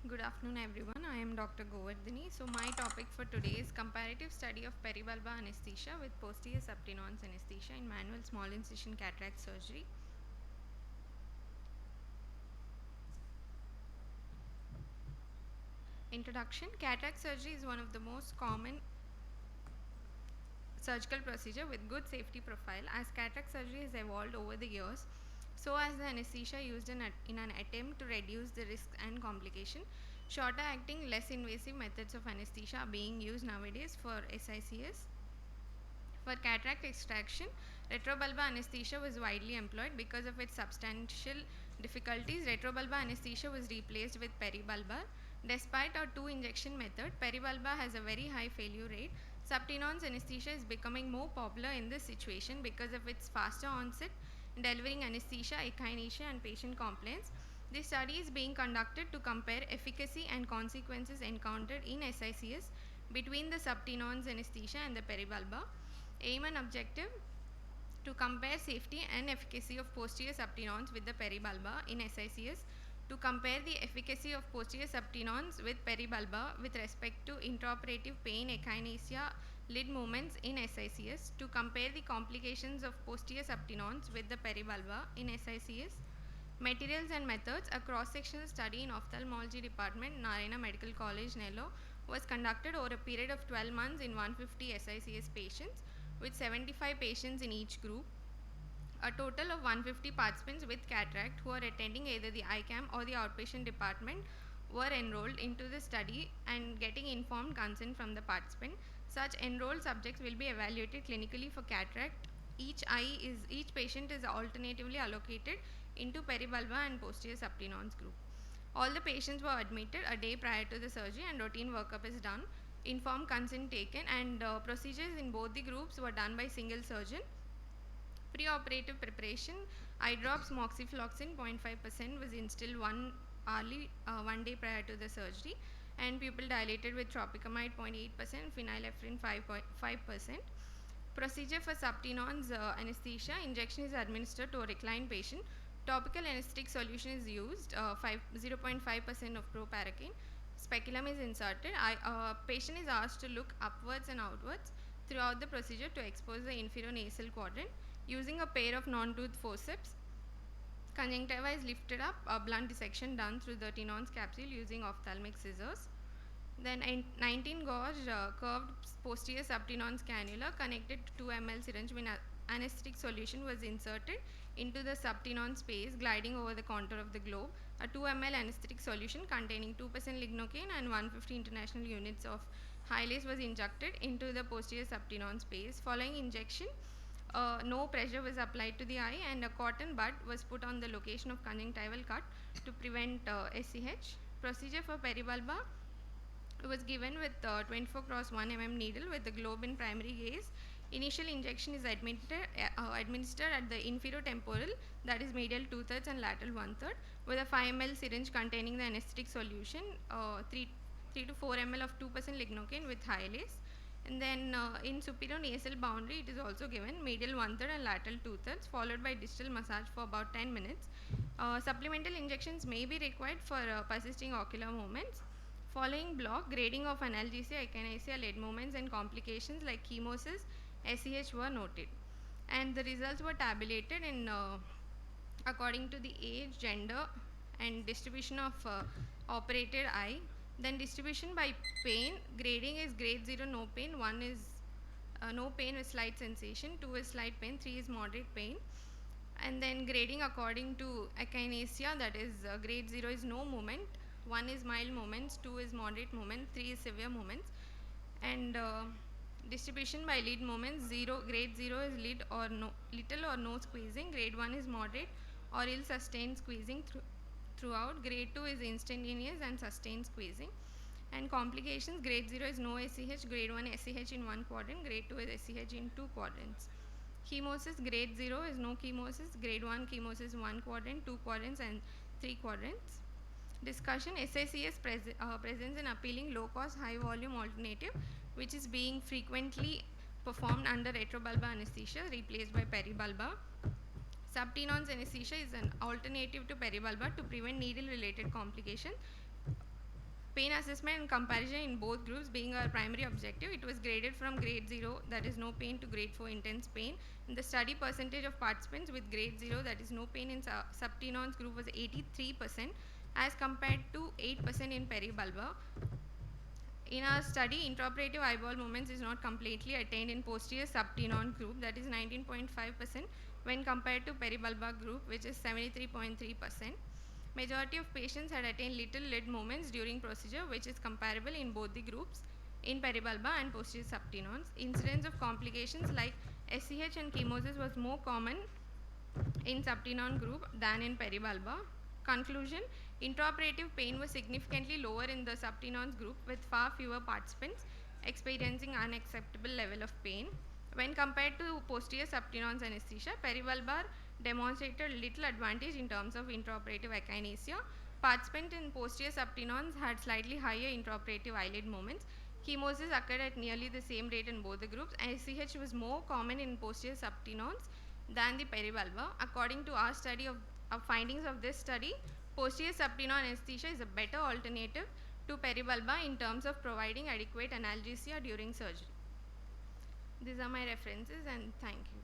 Good afternoon everyone. I am Dr. Govardhani. So my topic for today is comparative study of peribulbar anesthesia with posterior subtenons anesthesia in manual small incision cataract surgery. Introduction. Cataract surgery is one of the most common surgical procedure with good safety profile. As cataract surgery has evolved over the years, so has the anesthesia used in an attempt to reduce the risk and complication. Shorter acting, less invasive methods of anesthesia are being used nowadays for SICS. For cataract extraction, retrobulbar anesthesia was widely employed. Because of its substantial difficulties, retrobulbar anesthesia was replaced with peribulbar. Despite our two injection method, peribulbar has a very high failure rate. Subtenons anesthesia is becoming more popular in this situation because of its faster onset, delivering anesthesia, echinacea and patient complaints. This study is being conducted to compare efficacy and consequences encountered in SICS between the subtenons anesthesia and the peribulbar. Aim and objective: to compare safety and efficacy of posterior subtenons with the peribulbar in SICS, to compare the efficacy of posterior subtenons with peribulbar with respect to intraoperative pain, echinacea, lid movements in SICS, to compare the complications of posterior subtenons with the peribulbar in SICS. Materials and methods: a cross-sectional study in ophthalmology department, Narayana Medical College, Nellore, was conducted over a period of 12 months in 150 SICS patients, with 75 patients in each group. A total of 150 participants with cataract who are attending either the ICAM or the outpatient department were enrolled into the study and getting informed consent from the participant. Such enrolled subjects will be evaluated clinically for cataract. Each patient is alternatively allocated into peribulbar and posterior subtenons group. All the patients were admitted a day prior to the surgery and routine workup is done. Informed consent taken, and procedures in both the groups were done by single surgeon. Pre-operative preparation: eye drops moxifloxacin 0.5% was instilled one day prior to the surgery, and pupil dilated with tropicamide 0.8%, phenylephrine 5%. Procedure for subtenons anesthesia: injection is administered to a reclined patient. Topical anesthetic solution is used, 0.5% of proparacaine. Speculum is inserted. Patient is asked to look upwards and outwards throughout the procedure to expose the inferior nasal quadrant using a pair of non-tooth forceps. Conjunctiva is lifted up, a blunt dissection done through the Tenon's capsule using ophthalmic scissors. Then 19 gauge curved posterior subtenons cannula connected to 2 ml syringe when anesthetic solution was inserted into the subtenon space, gliding over the contour of the globe. A 2 ml anesthetic solution containing 2% lignocaine and 150 international units of Hyalase was injected into the posterior subtenon space. Following injection, no pressure was applied to the eye and a cotton bud was put on the location of conjunctival cut to prevent SCH. Procedure for peribulbar was given with 24 cross 1 mm needle with the globe in primary gaze. Initial injection is administered at the inferior temporal, that is medial 2/3 and lateral 1/3, with a 5 ml syringe containing the anesthetic solution, 3 to 4 ml of 2% lignocaine with Hyalase. And then in superior nasal boundary, it is also given medial 1/3 and lateral 2/3, followed by distal massage for about 10 minutes. Supplemental injections may be required for persisting ocular movements. Following block, grading of analgesia, echinacea, lid movements and complications like chemosis, SEH were noted, and the results were tabulated in according to the age, gender and distribution of operated eye. Then distribution by pain: grading is grade 0 no pain, 1 is no pain with slight sensation, 2 is slight pain, 3 is moderate pain. And then grading according to echinacea, that is grade 0 is no movement, 1 is mild movements, 2 is moderate movement, 3 is severe movements. And distribution by lid movements: grade 0 is lid or no, little or no squeezing, grade 1 is moderate or ill sustained squeezing throughout, grade 2 is instantaneous and sustained squeezing. And complications: grade 0 is no SCH, grade 1 SCH in 1 quadrant, grade 2 is SCH in 2 quadrants. Chemosis: grade 0 is no chemosis, grade 1 chemosis 1 quadrant, 2 quadrants and 3 quadrants. Discussion: SICS presents an appealing low cost high volume alternative which is being frequently performed under retrobulbar anesthesia replaced by peribulbar. Subtenons anesthesia is an alternative to peribulbar to prevent needle related complications. Pain assessment and comparison in both groups being our primary objective. It was graded from grade 0, that is no pain, to grade 4 intense pain. And the study percentage of participants with grade 0, that is no pain, in subtenons group was 83% as compared to 8% in peribulbar. In our study, intraoperative eyeball movements is not completely attained in posterior subtenon group, that is 19.5%, when compared to peribulbar group, which is 73.3%. Majority of patients had attained little lid movements during procedure, which is comparable in both the groups in peribulbar and posterior subtenons. Incidence of complications like SCH and chemosis was more common in subtenon group than in peribulbar. Conclusion: intraoperative pain was significantly lower in the subtenons group, with far fewer participants experiencing unacceptable level of pain. When compared to posterior subtenons anesthesia, peribulbar demonstrated little advantage in terms of intraoperative akinesia. Participants in posterior subtenons had slightly higher intraoperative eyelid movements. Chemosis occurred at nearly the same rate in both the groups. SCH was more common in posterior subtenons than the peribulbar. According to our study of findings of this study, posterior subtenon anesthesia is a better alternative to peribulbar in terms of providing adequate analgesia during surgery. These are my references, and thank you.